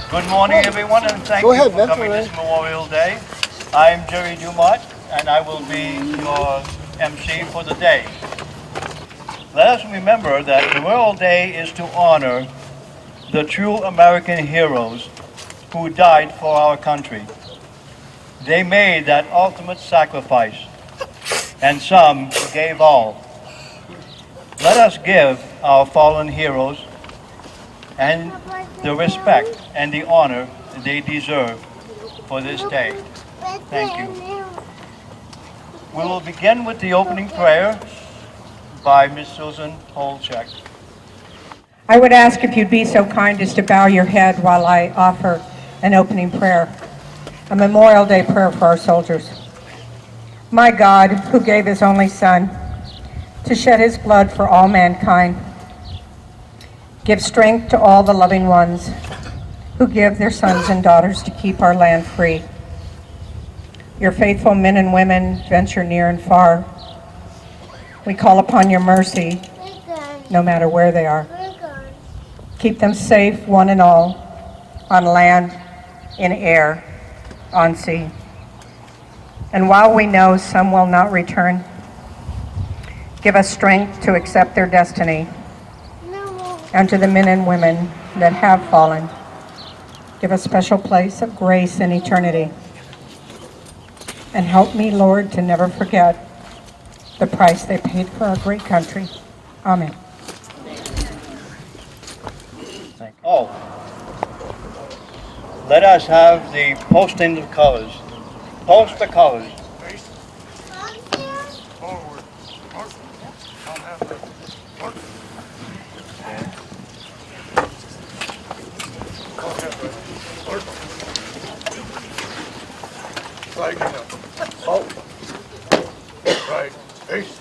Good morning, everyone, and thank you for coming this Memorial Day. I'm Jerry Dumont, and I will be your MC for the day. Let us remember that Memorial Day is to honor the true American heroes who died for our country. They made that ultimate sacrifice, and some gave all. Let us give our fallen heroes and the respect and the honor they deserve for this day. Thank you. We will begin with the opening prayer by Ms. Susan Holchek. I would ask if you'd be so kind as to bow your head while I offer an opening prayer, a Memorial Day prayer for our soldiers. My God, who gave his only Son to shed his blood for all mankind, give strength to all the loving ones who give their sons and daughters to keep our land free. Your faithful men and women venture near and far. We call upon your mercy, no matter where they are. Keep them safe, one and all, on land, in air, on sea. And while we know some will not return, give us strength to accept their destiny. And to the men and women that have fallen, give a special place of grace in eternity. And help me, Lord, to never forget the price they paid for our great country. Amen. Oh, let us have the posting of colors. Post the colors. Right. Peace.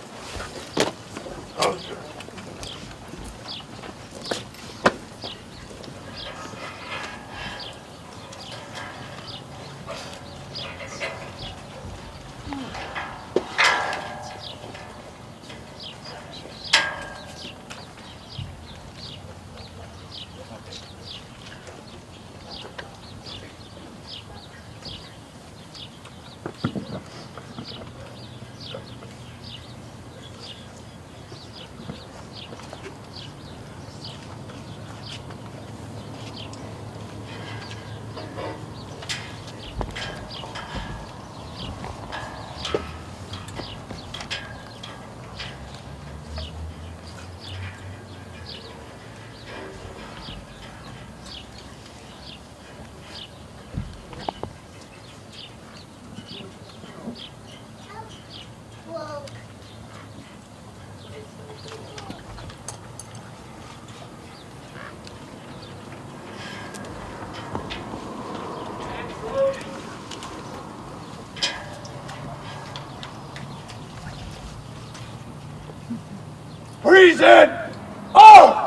Treason! Oh!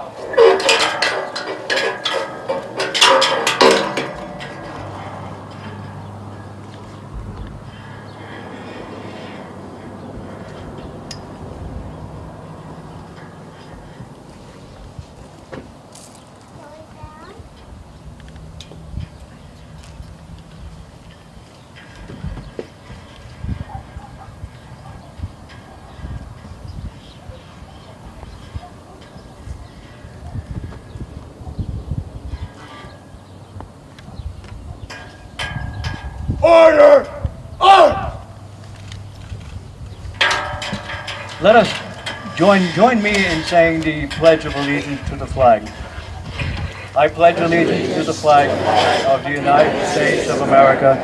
Order! Order! Let us join me in saying the Pledge of Allegiance to the flag. I pledge allegiance to the flag of the United States of America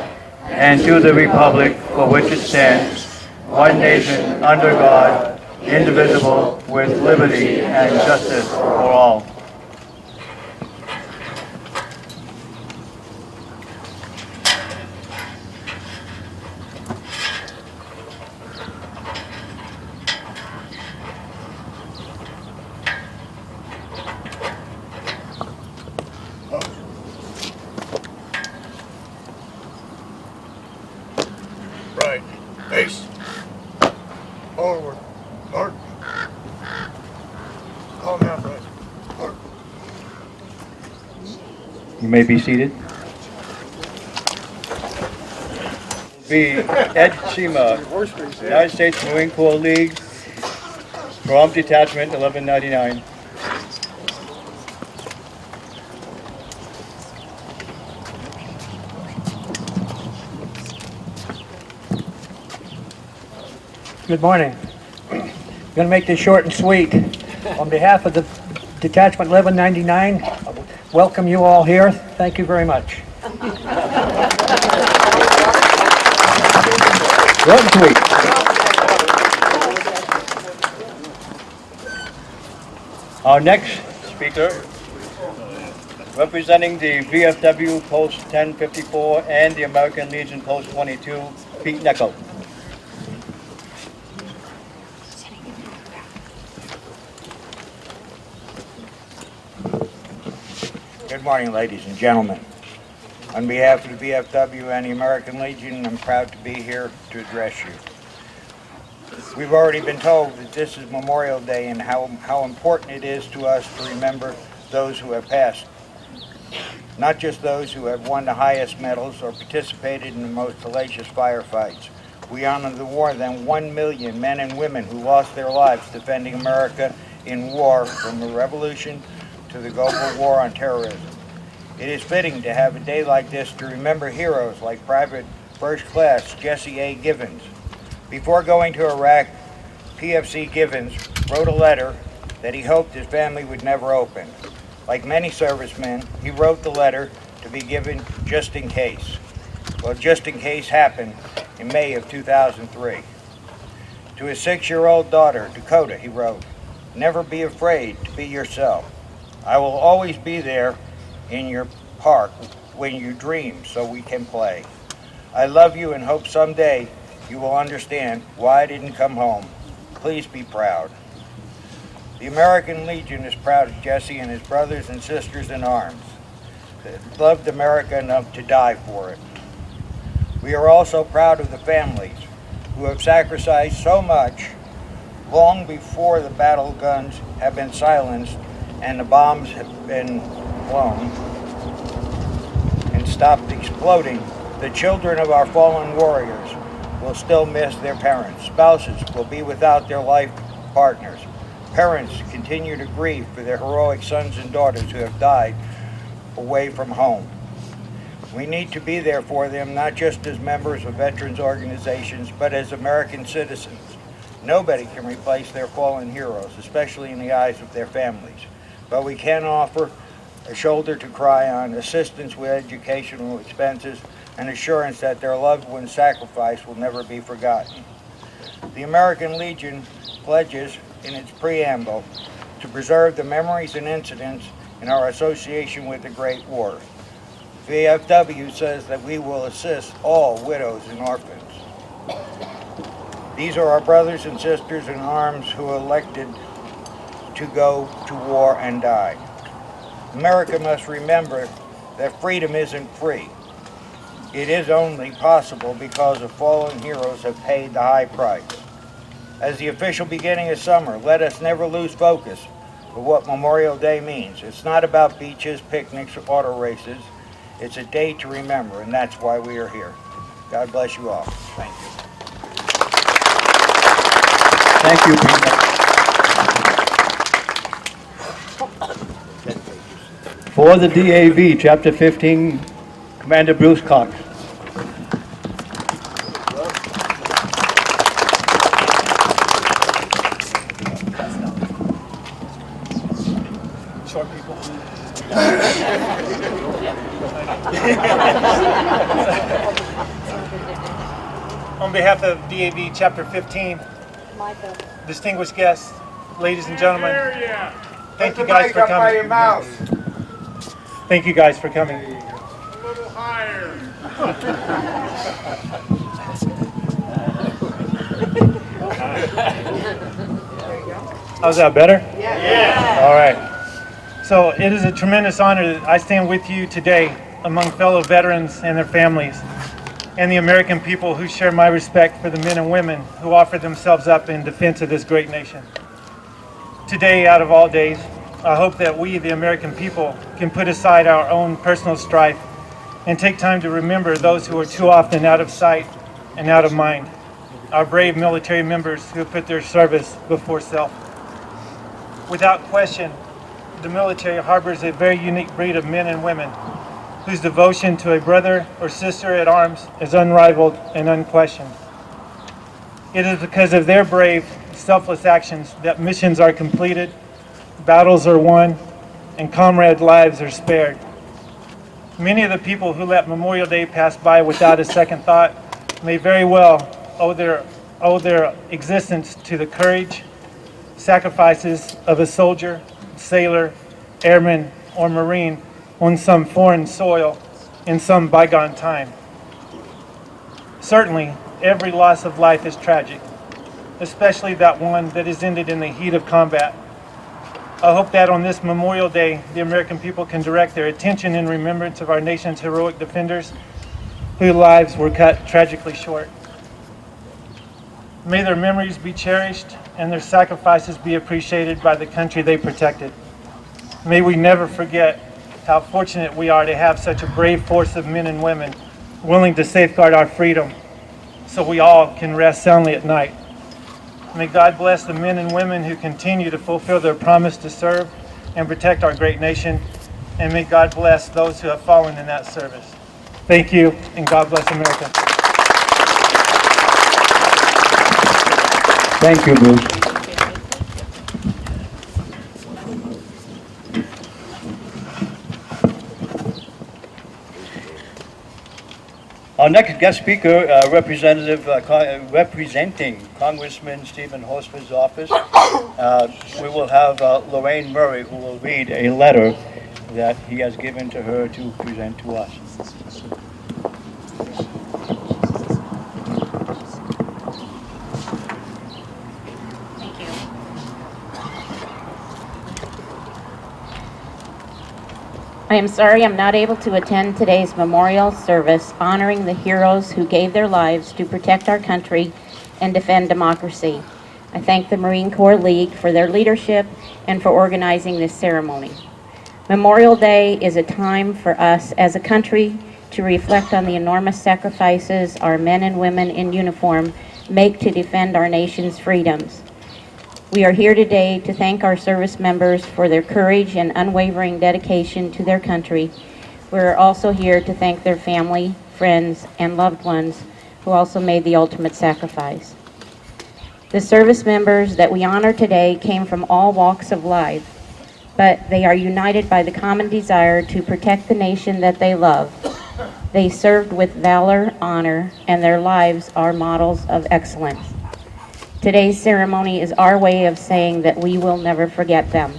and to the republic for which it stands, one nation under God, indivisible, with liberty and justice for all. Right. Peace. Forward. March. Calm down, Fred. March. may be seated. Be Ed Seema, United States Marine Corps League, Guam Detachment 1199. Good morning. I'm going to make this short and sweet. On behalf of the Detachment 1199, I welcome you all here. Thank you very much. Short and sweet. Our next speaker, representing the VFW Post 1054 and the American Legion Post 22, Pete Necko. Good morning, ladies and gentlemen. On behalf of the VFW and the American Legion, I'm proud to be here to address you. We've already been told that this is Memorial Day and how important it is to us to remember those who have passed. Not just those who have won the highest medals or participated in the most hellacious firefights. We honor the more than 1 million men and women who lost their lives defending America in war, from the revolution to the global war on terrorism. It is fitting to have a day like this to remember heroes like Private First Class Jesse A. Givens. Before going to Iraq, PFC Givens wrote a letter that he hoped his family would never open. Like many servicemen, he wrote the letter to be given just in case. Well, just in case happened in May of 2003. To his 6-year-old daughter, Dakota, he wrote, "Never be afraid to be yourself. I will always be there in your park when you dream so we can play. I love you and hope someday you will understand why I didn't come home. Please be proud." The American Legion is proud of Jesse and his brothers and sisters in arms that loved America enough to die for it. We are also proud of the families who have sacrificed so much long before the battle guns have been silenced and the bombs have been blown and stopped exploding. The children of our fallen warriors will still miss their parents. Spouses will be without their life partners. Parents continue to grieve for their heroic sons and daughters who have died away from home. We need to be there for them, not just as members of veterans organizations, but as American citizens. Nobody can replace their fallen heroes, especially in the eyes of their families. But we can offer a shoulder to cry on, assistance with educational expenses, and assurance that their loved one's sacrifice will never be forgotten. The American Legion pledges in its preamble to preserve the memories and incidents in our association with the Great War. VFW says that we will assist all widows and orphans. These are our brothers and sisters in arms who elected to go to war and die. America must remember that freedom isn't free. It is only possible because of fallen heroes have paid the high price. As the official beginning of summer, let us never lose focus of what Memorial Day means. It's not about beaches, picnics, or auto races. It's a day to remember, and that's why we are here. God bless you all. Thank you. Thank you, Pete. For the DAV, Chapter 15, Commander Bruce Cox. Short people. On behalf of DAV Chapter 15, distinguished guests, ladies and gentlemen, thank you guys for coming. Thank you guys for coming. A little higher. How's that, better? Yeah. All right. So it is a tremendous honor that I stand with you today among fellow veterans and their families and the American people who share my respect for the men and women who offer themselves up in defense of this great nation. Today, out of all days, I hope that we, the American people, can put aside our own personal strife and take time to remember those who are too often out of sight and out of mind, our brave military members who put their service before self. Without question, the military harbors a very unique breed of men and women whose devotion to a brother or sister at arms is unrivaled and unquestioned. It is because of their brave, selfless actions that missions are completed, battles are won, and comrade lives are spared. Many of the people who let Memorial Day pass by without a second thought may very well owe their existence to the courage, sacrifices of a soldier, sailor, airman, or Marine on some foreign soil in some bygone time. Certainly, every loss of life is tragic, especially that one that is ended in the heat of combat. I hope that on this Memorial Day, the American people can direct their attention in remembrance of our nation's heroic defenders whose lives were cut tragically short. May their memories be cherished and their sacrifices be appreciated by the country they protected. May we never forget how fortunate we are to have such a brave force of men and women willing to safeguard our freedom so we all can rest soundly at night. May God bless the men and women who continue to fulfill their promise to serve and protect our great nation, and may God bless those who have fallen in that service. Thank you, and God bless America. Thank you, Bruce. Our next guest speaker, representing Congressman Stephen Horsford's office, we will have Lorraine Murray, who will read a letter that he has given to her to present to us. Thank you. I am sorry I'm not able to attend today's memorial service honoring the heroes who gave their lives to protect our country and defend democracy. I thank the Marine Corps League for their leadership and for organizing this ceremony. Memorial Day is a time for us as a country to reflect on the enormous sacrifices our men and women in uniform make to defend our nation's freedoms. We are here today to thank our service members for their courage and unwavering dedication to their country. We're also here to thank their family, friends, and loved ones who also made the ultimate sacrifice. The service members that we honor today came from all walks of life, but they are united by the common desire to protect the nation that they love. They served with valor, honor, and their lives are models of excellence. Today's ceremony is our way of saying that we will never forget them.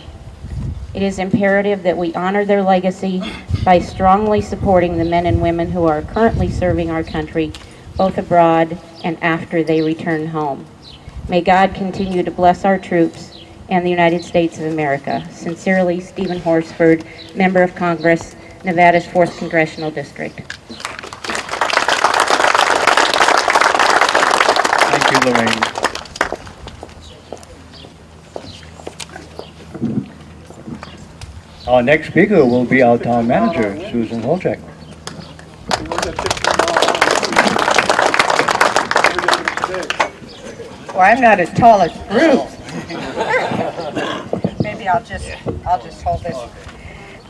It is imperative that we honor their legacy by strongly supporting the men and women who are currently serving our country, both abroad and after they return home. May God continue to bless our troops and the United States of America. Sincerely, Stephen Horsford, Member of Congress, Nevada's 4th Congressional District. Thank you, Lorraine. Our next speaker will be our town manager, Susan Holchek. Well, I'm not as tall as Bruce. Maybe I'll just hold this.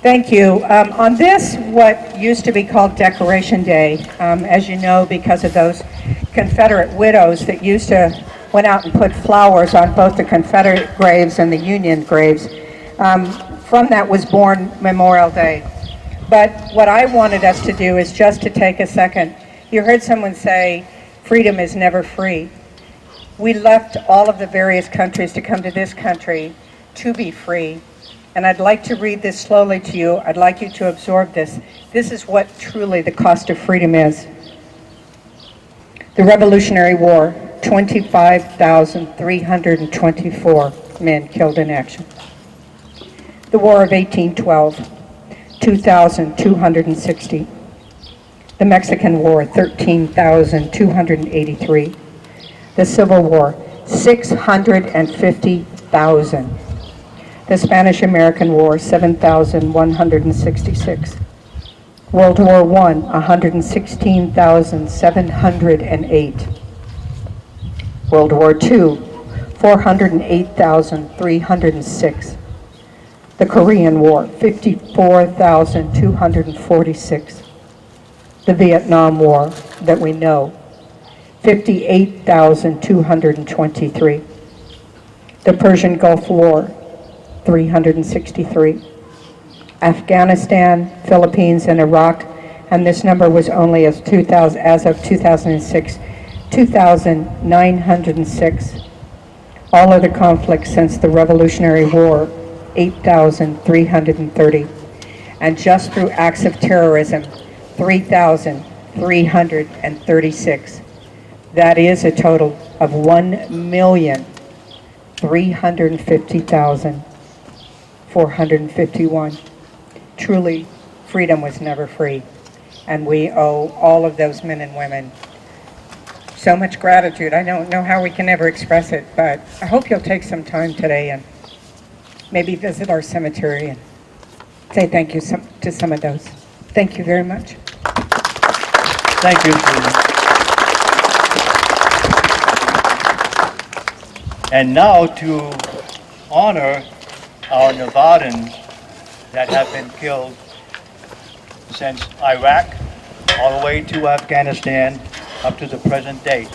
Thank you. On this, what used to be called Decoration Day, as you know, because of those Confederate widows that used to went out and put flowers on both the Confederate graves and the Union graves. From that was born Memorial Day. But what I wanted us to do is just to take a second. You heard someone say, freedom is never free. We left all of the various countries to come to this country to be free. And I'd like to read this slowly to you. I'd like you to absorb this. This is what truly the cost of freedom is. The Revolutionary War, 25,324 men killed in action. The War of 1812, 2,260. The Mexican War, 13,283. The Civil War, 650,000. The Spanish-American War, 7,166. World War I, 116,708. World War II, 408,306. The Korean War, 54,246. The Vietnam War that we know, 58,223. The Persian Gulf War, 363. Afghanistan, Philippines, and Iraq, and this number was only as of 2006, 2,906. All other conflicts since the Revolutionary War, 8,330. And just through acts of terrorism, 3,336. That is a total of 1,350,451. Truly, freedom was never free. And we owe all of those men and women so much gratitude. I don't know how we can ever express it, but I hope you'll take some time today and maybe visit our cemetery and say thank you to some of those. Thank you very much. Thank you, Susan. And now to honor our Nevadans that have been killed since Iraq all the way to Afghanistan up to the present date.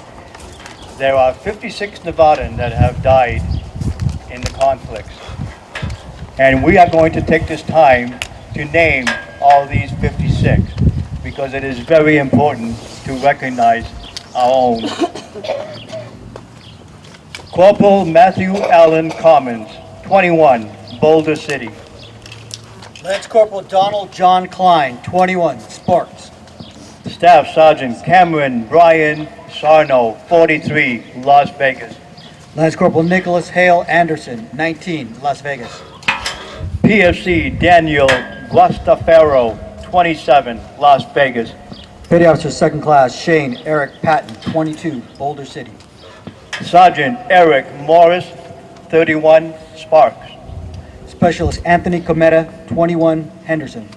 There are 56 Nevadans that have died in the conflicts. And we are going to take this time to name all these 56 because it is very important to recognize our own. Corporal Matthew Allen Commons, 21, Boulder City. Lance Corporal Donald John Klein, 21, Sparks. Staff Sergeant Cameron Brian Sarno, 43, Las Vegas. Lance Corporal Nicholas Hale Anderson, 19, Las Vegas. PFC Daniel Guastafaro, 27, Las Vegas. Petty Officer Second Class Shane Eric Patton, 22, Boulder City. Sergeant Eric Morris, 31, Sparks. Specialist Anthony Cometa, 21, Henderson.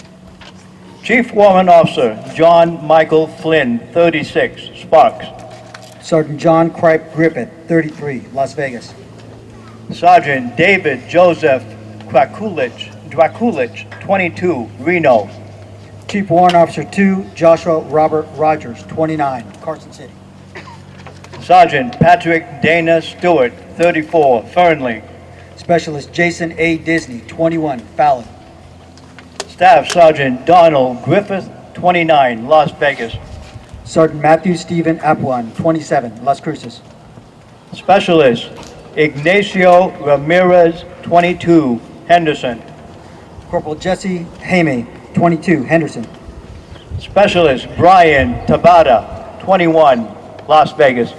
Chief Warrant Officer John Michael Flynn, 36, Sparks. Sergeant John Kripe Griffith, 33, Las Vegas. Sergeant David Joseph Drakulich, 22, Reno. Chief Warrant Officer 2, Joshua Robert Rogers, 29, Carson City. Sergeant Patrick Dana Stewart, 34, Fernley. Specialist Jason A. Disney, 21, Fallon. Staff Sergeant Donald Griffith, 29, Las Vegas. Sergeant Matthew Stephen Apuan, 27, Las Cruces. Specialist Ignacio Ramirez, 22, Henderson. Corporal Jesse Hamey, 22, Henderson. Specialist Brian Tabata, 21, Las Vegas.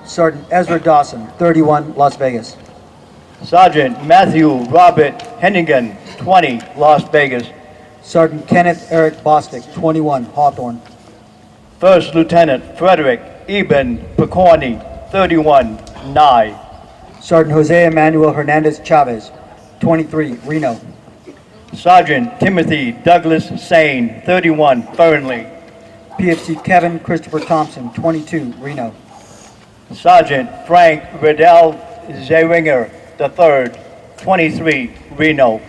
Sergeant Ezra Dawson, 31, Las Vegas. Sergeant Matthew Robert Hennigan, 20, Las Vegas. Sergeant Kenneth Eric Bostic, 21, Hawthorne. First Lieutenant Frederick Eben Picorni, 31, Nye. Sergeant Jose Emmanuel Hernandez Chavez, 23, Reno. Sergeant Timothy Douglas Sane, 31, Fernley. PFC Kevin Christopher Thompson, 22, Reno. Sergeant Frank Riddell Zeringer, III, 23, Reno.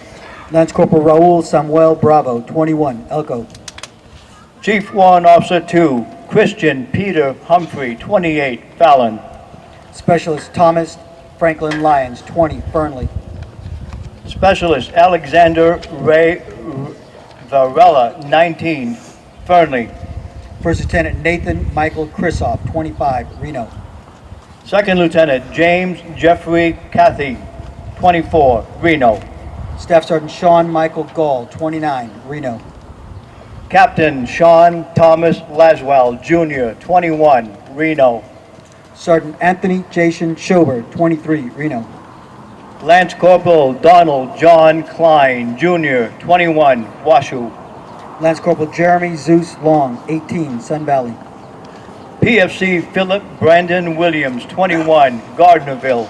Lance Corporal Raul Samuel Bravo, 21, Elko. Chief Warrant Officer 2, Christian Peter Humphrey, 28, Fallon. Specialist Thomas Franklin Lyons, 20, Fernley. Specialist Alexander Ray Varela, 19, Fernley. First Lieutenant Nathan Michael Krisoff, 25, Reno. Second Lieutenant James Jeffrey Cathy, 24, Reno. Staff Sergeant Sean Michael Gall, 29, Reno. Captain Sean Thomas Laswell, Jr., 21, Reno. Sergeant Anthony Jason Schober, 23, Reno. Lance Corporal Donald John Klein, Jr., 21, Washoe. Lance Corporal Jeremy Zeus Long, 18, Sun Valley. PFC Philip Brandon Williams, 21, Gardnerville.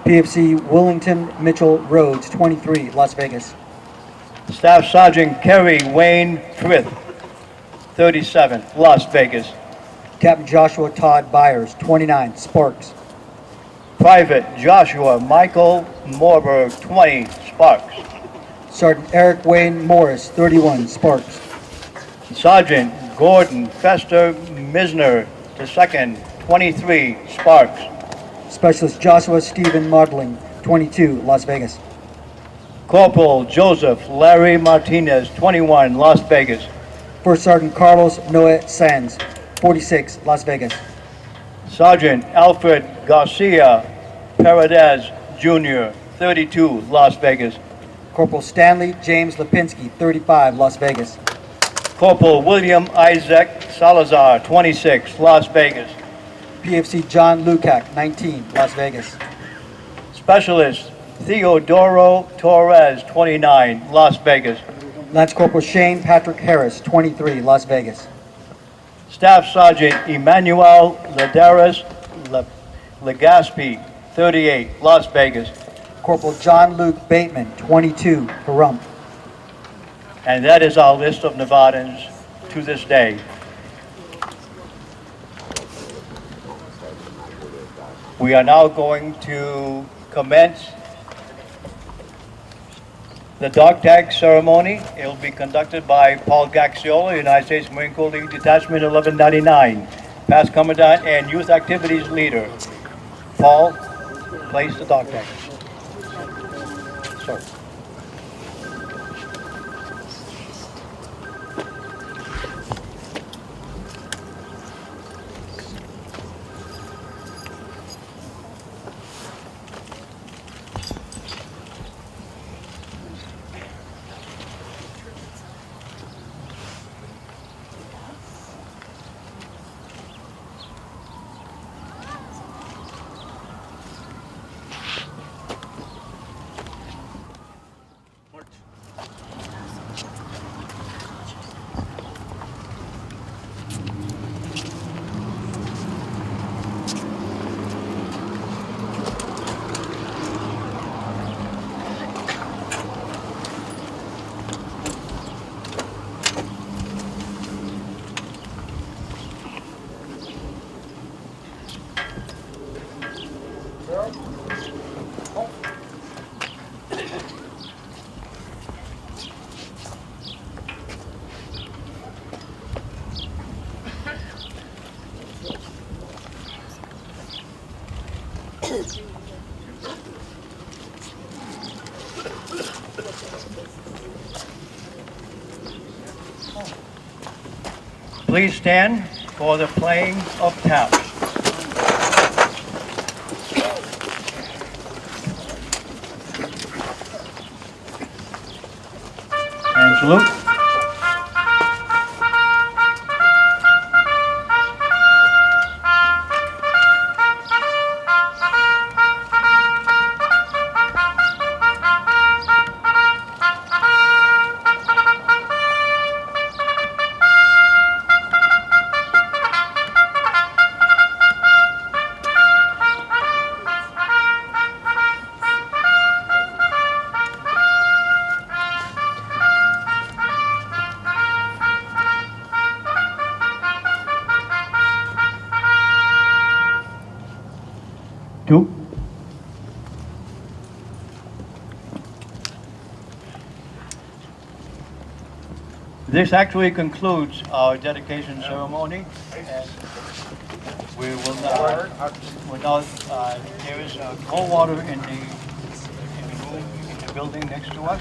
PFC Willington Mitchell Rhodes, 23, Las Vegas. Staff Sergeant Kerry Wayne Frith, 37, Las Vegas. Captain Joshua Todd Byers, 29, Sparks. Private Joshua Michael Morberg, 20, Sparks. Sergeant Eric Wayne Morris, 31, Sparks. Sergeant Gordon Fester Misner, II, 23, Sparks. Specialist Joshua Stephen Modeling, 22, Las Vegas. Corporal Joseph Larry Martinez, 21, Las Vegas. First Sergeant Carlos Noe Sands, 46, Las Vegas. Sergeant Alfred Garcia Paredes Jr., 32, Las Vegas. Corporal Stanley James Lipinski, 35, Las Vegas. Corporal William Isaac Salazar, 26, Las Vegas. PFC John Lukac, 19, Las Vegas. Specialist Theodoro Torres, 29, Las Vegas. Lance Corporal Shane Patrick Harris, 23, Las Vegas. Staff Sergeant Emmanuel Ladares Legaspi, 38, Las Vegas. Corporal John Luke Bateman, 22, Pahrump. And that is our list of Nevadans to this day. We are now going to commence the dog tag ceremony. It will be conducted by Paul Gaxiola, United States Marine Corps League Detachment 1199, past Commandant and Youth Activities Leader. Paul, place the dog tag. Sir. Please stand for the playing of taps. And salute. Two. This actually concludes our dedication ceremony, and we will now, there is cold water in the room, in the building next to us.